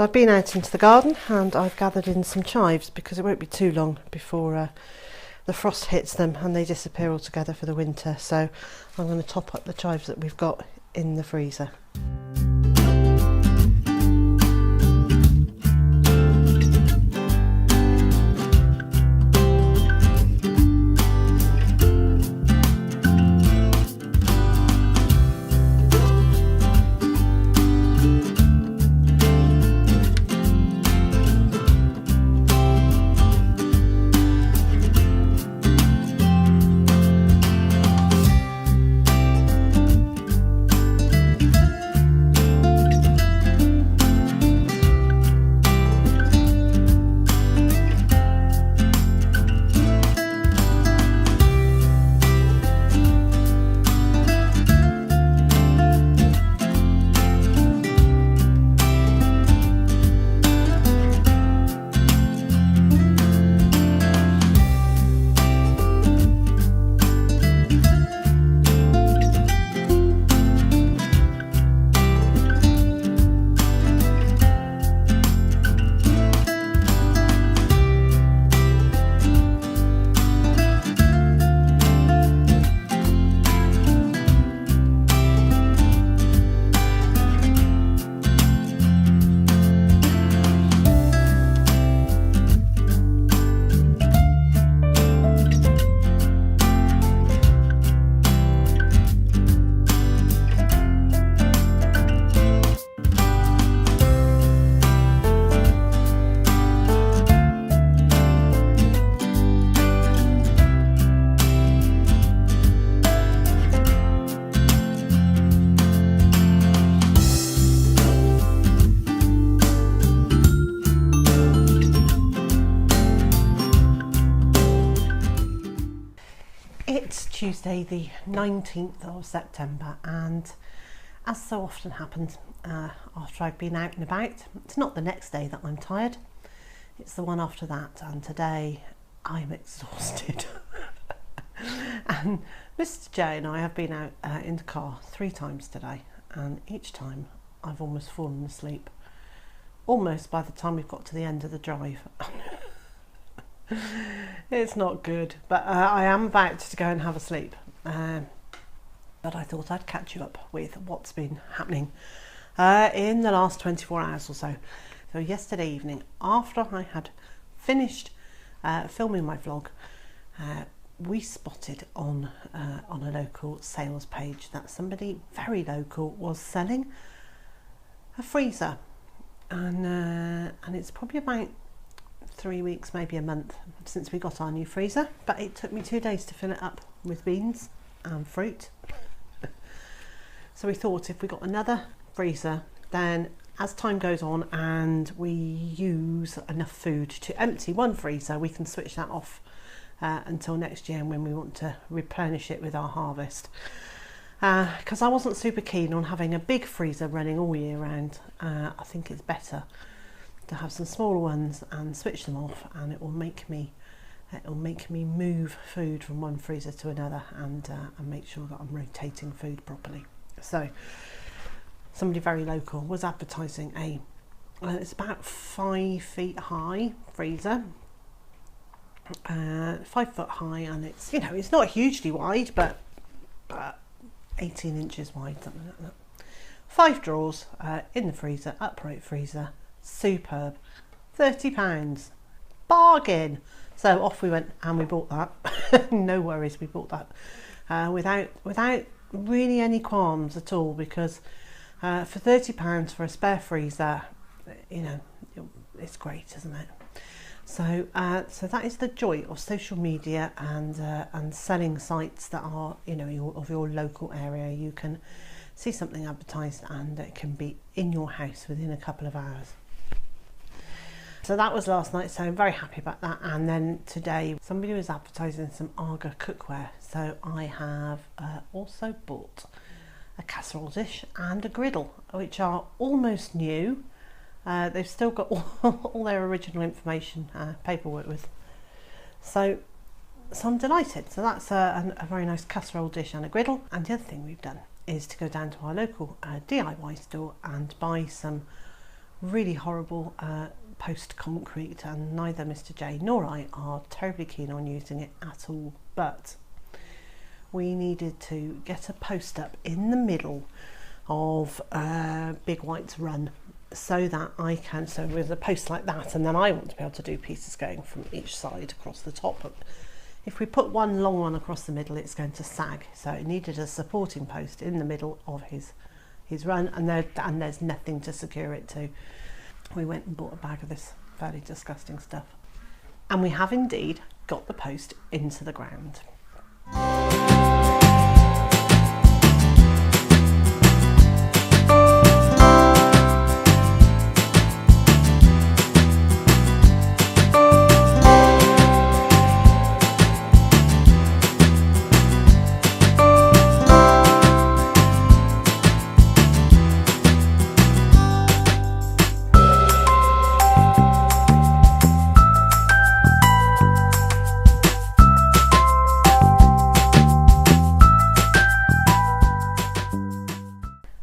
I've been out into the garden and I've gathered in some chives because it won't be too long before the frost hits them and they disappear altogether for the winter. So I'm going to top up the chives that we've got in the freezer. It's Tuesday the 19th of September, and as so often happens after I've been out and about, it's not the next day that I'm tired, it's the one after that, and today I'm exhausted. And Mr. J and I have been out in the car 3 times today, and each time I've almost fallen asleep, almost by the time we've got to the end of the drive. It's not good, but I am about to go and have a sleep, but I thought I'd catch you up with what's been happening in the last 24 hours or so. So yesterday evening, after I had finished filming my vlog, we spotted on a local sales page that somebody very local was selling a freezer, and it's probably about 3 weeks, maybe a month since we got our new freezer, but it took me 2 days to fill it up with beans and fruit. So we thought if we got another freezer, then as time goes on and we use enough food to empty one freezer, we can switch that off until next year when we want to replenish it with our harvest. Because I wasn't super keen on having a big freezer running all year round. I think it's better to have some smaller ones and switch them off, and it will make me move food from one freezer to another, and make sure that I'm rotating food properly. So somebody very local was advertising it's about 5 feet high freezer, 5 foot high, and it's, you know, it's not hugely wide, but 18 inches wide, something like that. 5 drawers in the freezer, upright freezer. Superb. £30, bargain. So off we went and we bought that. No worries, we bought that without really any qualms at all, because for £30 for a spare freezer, you know, it's great, isn't it? So so that is the joy of social media and selling sites that are, you know, of your local area. You can see something advertised and it can be in your house within a couple of hours. So that was last night, so I'm very happy about that. And then today somebody was advertising some Aga cookware, so I have also bought a casserole dish and a griddle, which are almost new. They've still got all their original information paperwork with, so I'm delighted. So that's a very nice casserole dish and a griddle. And the other thing we've done is to go down to our local DIY store and buy some really horrible post concrete, and neither Mr. J nor I are terribly keen on using it at all, but we needed to get a post up in the middle of Big White's run, so that I can, so with a post like that, and then I want to be able to do pieces going from each side across the top. But if we put one long one across the middle, it's going to sag, so it needed a supporting post in the middle of his run, and there's nothing to secure it to. We went and bought a bag of this fairly disgusting stuff, and we have indeed got the post into the ground.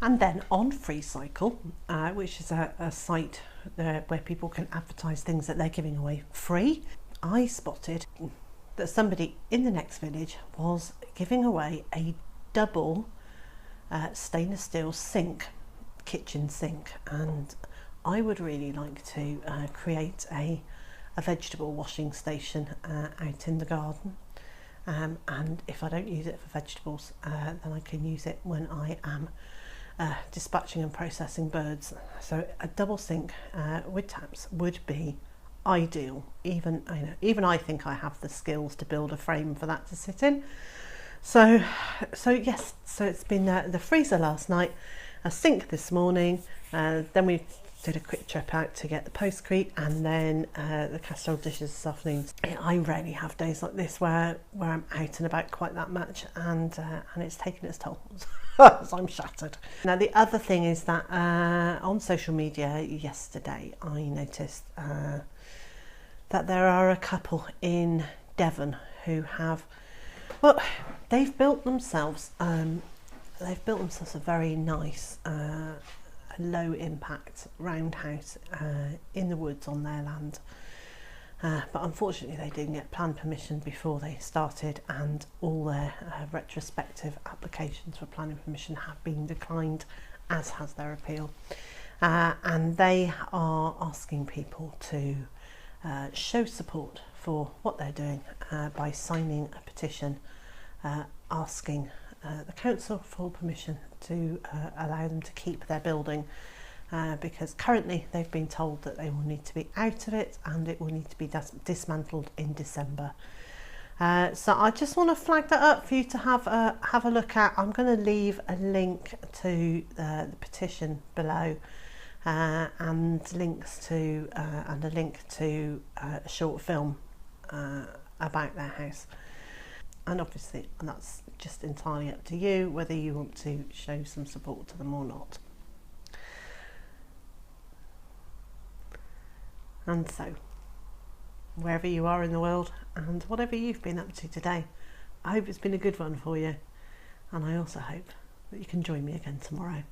And then on Free Cycle, which is a site where people can advertise things that they're giving away free, I spotted that somebody in the next village was giving away a double stainless steel kitchen sink, and I would really like to create a vegetable washing station out in the garden. And if I don't use it for vegetables, then I can use it when I am dispatching and processing birds. So a double sink with taps would be ideal. Even I think I have the skills to build a frame for that to sit in. So yes, so it's been the freezer last night, a sink this morning, then we did a quick trip out to get the postcrete, and then the casserole dishes this afternoon. I rarely have days like this where I'm out and about quite that much, and it's taken its toll. So I'm shattered. Now the other thing is that on social media yesterday I noticed that there are a couple in Devon who have, well, they've built themselves a very nice low impact roundhouse in the woods on their land, but unfortunately they didn't get plan permission before they started, and all their retrospective applications for planning permission have been declined, as has their appeal, and they are asking people to show support for what they're doing by signing a petition asking the council for permission to allow them to keep their building, because currently they've been told that they will need to be out of it and it will need to be dismantled in December. So I just want to flag that up for you to have a look at. I'm going to leave a link to the petition below, and links to and a link to a short film about their house. And obviously that's just entirely up to you whether you want to show some support to them or not. And so, wherever you are in the world and whatever you've been up to today, I hope it's been a good one for you, and I also hope that you can join me again tomorrow.